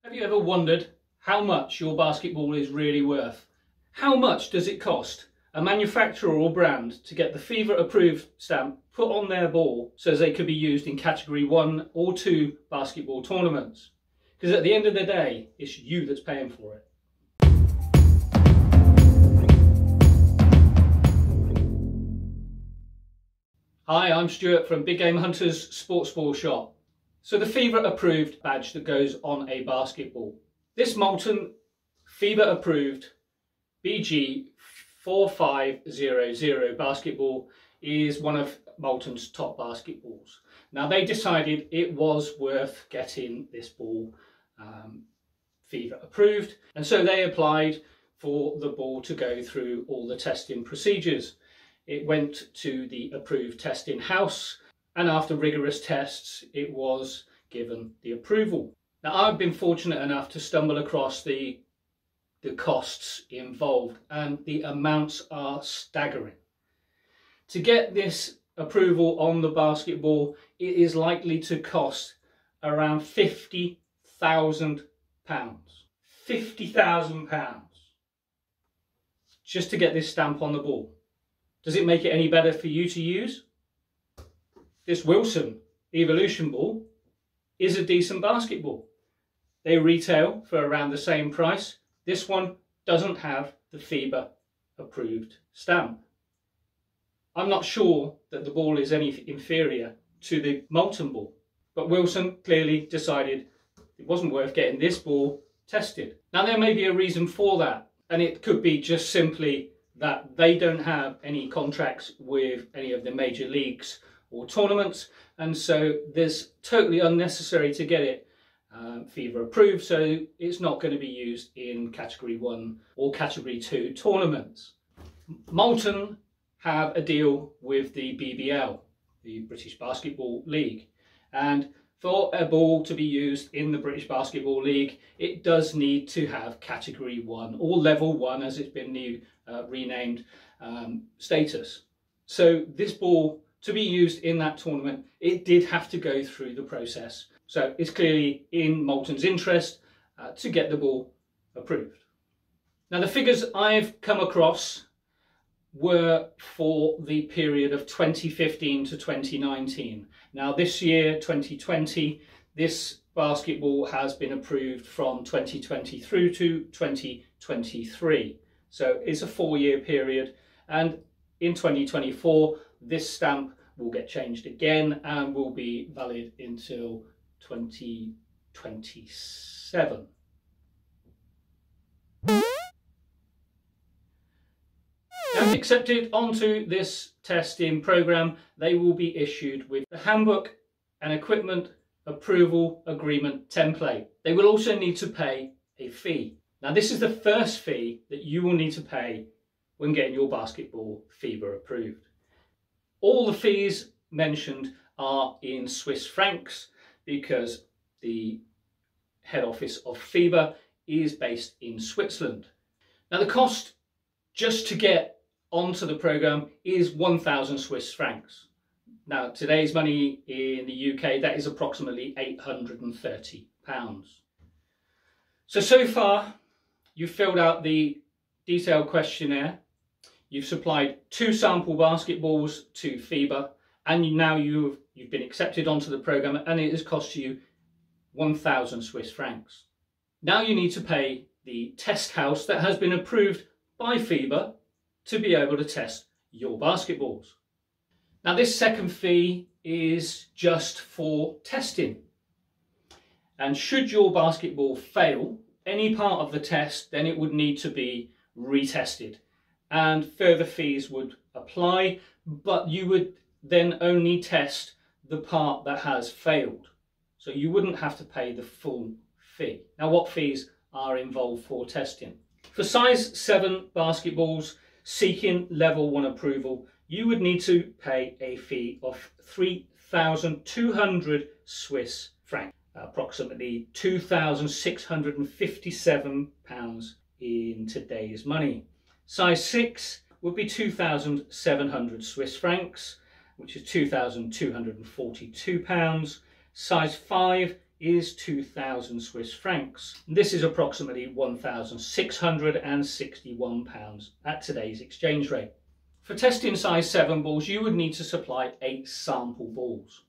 Have you ever wondered how much your basketball is really worth? How much does it cost a manufacturer or brand to get the FIBA Approved stamp put on their ball so they could be used in Category 1 or 2 basketball tournaments? Because at the end of the day, it's you that's paying for it. Hi, I'm Stuart from Big Game Hunters Sports Ball Shop. So the FIBA Approved badge that goes on a basketball. This molten FIBA Approved BG 4500 basketball is one of Molten's top basketballs. Now they decided it was worth getting this ball FIBA Approved, and so they applied for the ball to go through all the testing procedures. It went to the approved testing house, and after rigorous tests it was given the approval. Now I've been fortunate enough to stumble across the costs involved, and the amounts are staggering. To get this approval on the basketball, it is likely to cost around £50,000. £50,000 just to get this stamp on the ball. Does it make it any better for you to use? This Wilson Evolution ball is a decent basketball. They retail for around the same price. This one doesn't have the FIBA Approved stamp. I'm not sure that the ball is any inferior to the Molten ball, but Wilson clearly decided it wasn't worth getting this ball tested. Now there may be a reason for that, and it could be just simply that they don't have any contracts with any of the major leagues or tournaments, and so there's totally unnecessary to get it FIBA Approved, so it's not going to be used in Category 1 or Category 2 tournaments. Molten have a deal with the BBL, the British Basketball League, and for a ball to be used in the British Basketball League, it does need to have Category 1 or Level 1, as it's been renamed, status. So this ball, to be used in that tournament, it did have to go through the process. So it's clearly in Molten's interest to get the ball approved. Now the figures I've come across were for the period of 2015 to 2019. Now this year, 2020, this basketball has been approved from 2020 through to 2023. So it's a 4-year period, and in 2024 this stamp will get changed again and will be valid until 2027. Now, accepted onto this testing program, they will be issued with the handbook and equipment approval agreement template. They will also need to pay a fee. Now this is the first fee that you will need to pay when getting your basketball FIBA approved. All the fees mentioned are in Swiss francs because the head office of FIBA is based in Switzerland. Now the cost just to get onto the program is 1,000 Swiss francs. Now today's money in the UK, that is approximately £830. So far you've filled out the detailed questionnaire, you've supplied 2 sample basketballs to FIBA, and now you've been accepted onto the program, and it has cost you 1,000 Swiss francs. Now you need to pay the test house that has been approved by FIBA to be able to test your basketballs. Now this second fee is just for testing, and should your basketball fail any part of the test, then it would need to be retested and further fees would apply, but you would then only test the part that has failed, so you wouldn't have to pay the full fee. Now what fees are involved for testing? For size 7 basketballs seeking level 1 approval, you would need to pay a fee of 3,200 Swiss francs, approximately £2,657 in today's money. Size 6 would be 2,700 Swiss francs, which is £2,242. Size 5 is 2,000 Swiss francs. This is approximately £1,661 at today's exchange rate. For testing size 7 balls, you would need to supply 8 sample balls.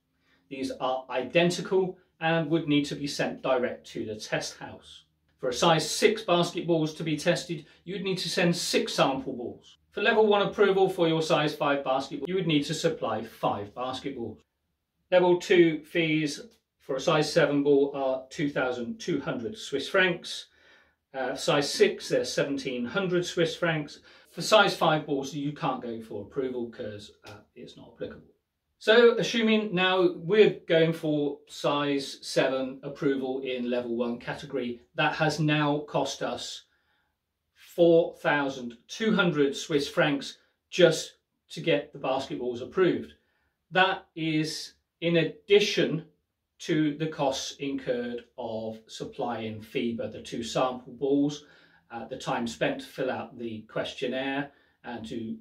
These are identical and would need to be sent direct to the test house. For a size 6 basketballs to be tested, you would need to send 6 sample balls. For level 1 approval for your size 5 basketball, you would need to supply 5 basketballs. Level 2 fees for a size 7 ball are 2,200 Swiss francs. Size 6, they're 1,700 Swiss francs. For size 5 balls, you can't go for approval because it's not applicable. So assuming now we're going for size 7 approval in level 1 category, that has now cost us 4,200 Swiss francs just to get the basketballs approved. That is in addition to the costs incurred of supplying FIBA the 2 sample balls, the time spent to fill out the questionnaire and to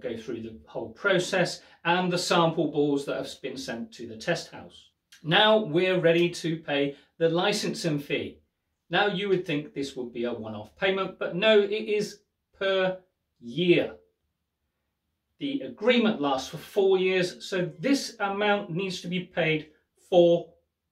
go through the whole process, and the sample balls that have been sent to the test house. Now we're ready to pay the licensing fee. Now you would think this would be a one-off payment, but no, it is per year. The agreement lasts for 4 years, so this amount needs to be paid 4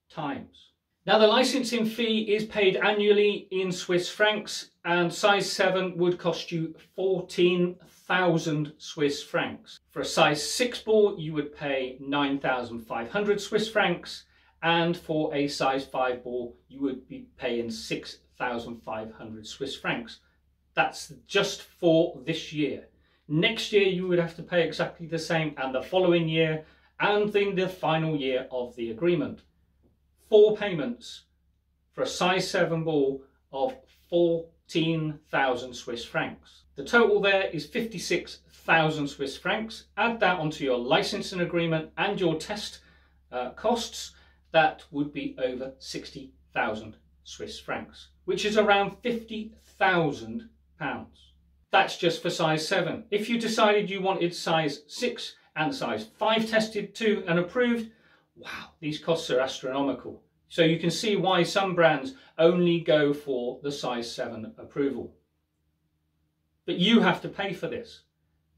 times. Now the licensing fee is paid annually in Swiss francs, and size 7 would cost you 14,000 Swiss francs. For a size 6 ball, you would pay 9,500 Swiss francs, and for a size 5 ball, you would be paying 6,500 Swiss francs. That's just for this year. Next year, you would have to pay exactly the same, and the following year, and in the final year of the agreement. 4 payments for a size 7 ball of 14,000 Swiss francs. The total there is 56,000 Swiss francs. Add that onto your licensing agreement and your test costs. That would be over 60,000 Swiss francs, which is around £50,000. That's just for size 7. If you decided you wanted size 6 and size 5 tested too and approved, wow, these costs are astronomical. So you can see why some brands only go for the size 7 approval. But you have to pay for this.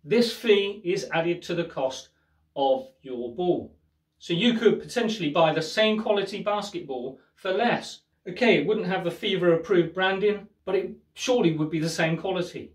This fee is added to the cost of your ball. So you could potentially buy the same quality basketball for less. Okay, it wouldn't have the FIBA approved branding, but it surely would be the same quality.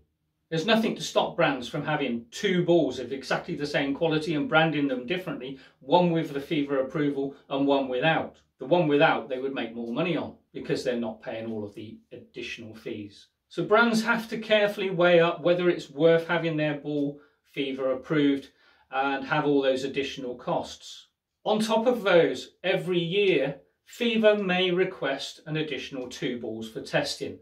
There's nothing to stop brands from having 2 balls of exactly the same quality and branding them differently, one with the FIBA approval and one without. The one without they would make more money on because they're not paying all of the additional fees. So brands have to carefully weigh up whether it's worth having their ball FIBA approved and have all those additional costs. On top of those, every year, FIBA may request an additional 2 balls for testing.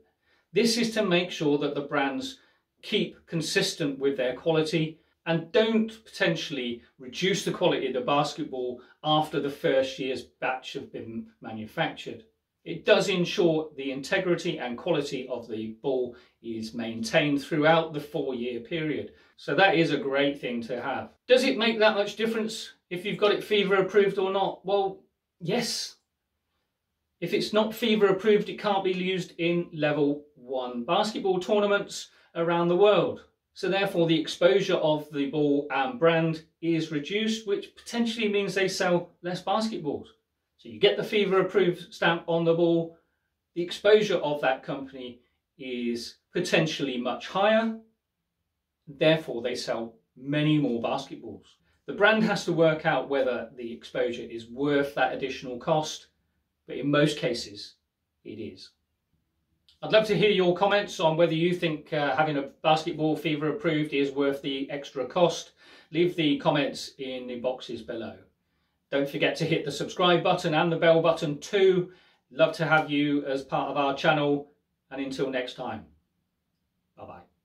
This is to make sure that the brands keep consistent with their quality and don't potentially reduce the quality of the basketball after the first year's batch have been manufactured. It does ensure the integrity and quality of the ball is maintained throughout the 4-year period. So that is a great thing to have. Does it make that much difference if you've got it FIBA approved or not? Well, yes. If it's not FIBA approved, it can't be used in level 1 basketball tournaments around the world. So therefore the exposure of the ball and brand is reduced, which potentially means they sell less basketballs. So you get the FIBA approved stamp on the ball, the exposure of that company is potentially much higher, therefore they sell many more basketballs. The brand has to work out whether the exposure is worth that additional cost, but in most cases it is. I'd love to hear your comments on whether you think having a basketball FIBA approved is worth the extra cost. Leave the comments in the boxes below. Don't forget to hit the subscribe button and the bell button too. Love to have you as part of our channel, and until next time, bye bye.